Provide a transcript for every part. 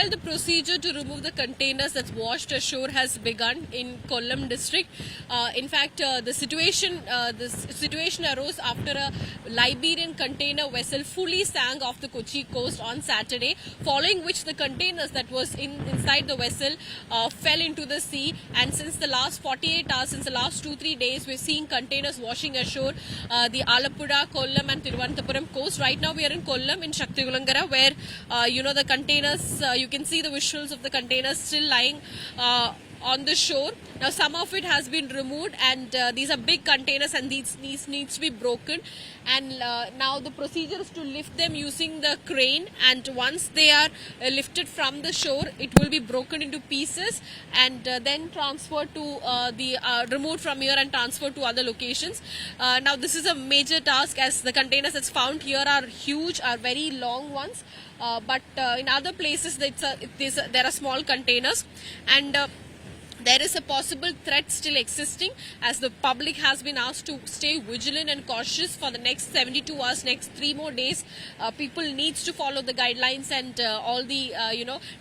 Well, the procedure to remove the containers that's washed ashore has begun in Kollam district. In fact, the situation arose after a Liberian container vessel fully sank off the Kochi coast on Saturday, following which the containers that was inside the vessel fell into the sea. And since the last 48 hours, since the last 2-3 days, we're seeing containers washing ashore the Alappuzha, Kollam and Thiruvananthapuram coast. Right now, we are in Kollam in Shaktigulangara, where the containers, you can see the visuals of the containers still lying on the shore. Now some of it has been removed, and these are big containers, and these needs to be broken. And now the procedure is to lift them using the crane, and once they are lifted from the shore, it will be broken into pieces and then transferred to removed from here and transferred to other locations. Now this is a major task, as the containers that's found here are huge, are very long ones, but in other places there are small containers, and there is a possible threat still existing, as the public has been asked to stay vigilant and cautious for the next 72 hours, next 3 more days. People needs to follow the guidelines and all the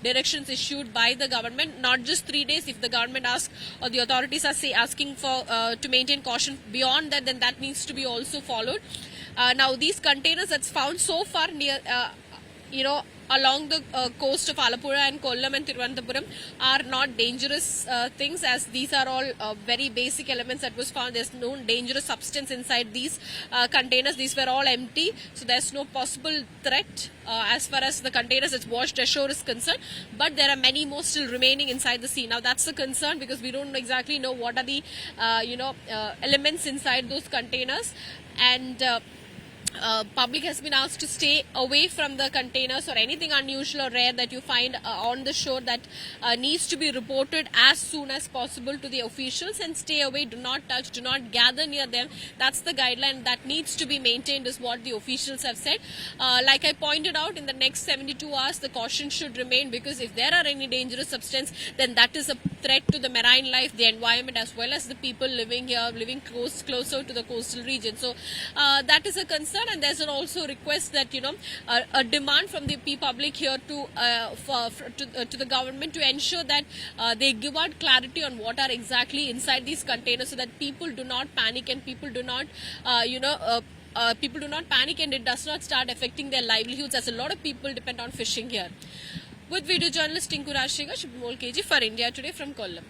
directions issued by the government. Not just 3 days. If the government asks, or the authorities are asking for to maintain caution beyond that, then that needs to be also followed. Now these containers that's found so far near along the coast of Alappuzha and Kollam and Thiruvananthapuram are not dangerous things, as these are all very basic elements that was found. There's no dangerous substance inside these containers. These were all empty, so there's no possible threat as far as the containers that's washed ashore is concerned. But there are many more still remaining inside the sea. Now that's the concern, because we don't exactly know what are the elements inside those containers, and public has been asked to stay away from the containers, or anything unusual or rare that you find on the shore that needs to be reported as soon as possible to the officials, and stay away, do not touch, do not gather near them. That's the guideline that needs to be maintained, is what the officials have said. Like I pointed out, in the next 72 hours the caution should remain, because if there are any dangerous substance, then that is a threat to the marine life, the environment, as well as the people living here, living closer to the coastal region. So that is a concern. And there's an also request that a demand from the public here to the government to ensure that they give out clarity on what are exactly inside these containers, so that people do not panic, and people do not panic, and it does not start affecting their livelihoods, as a lot of people depend on fishing here. With video journalist Tinku Rashtriga, KG for India Today from Kollam.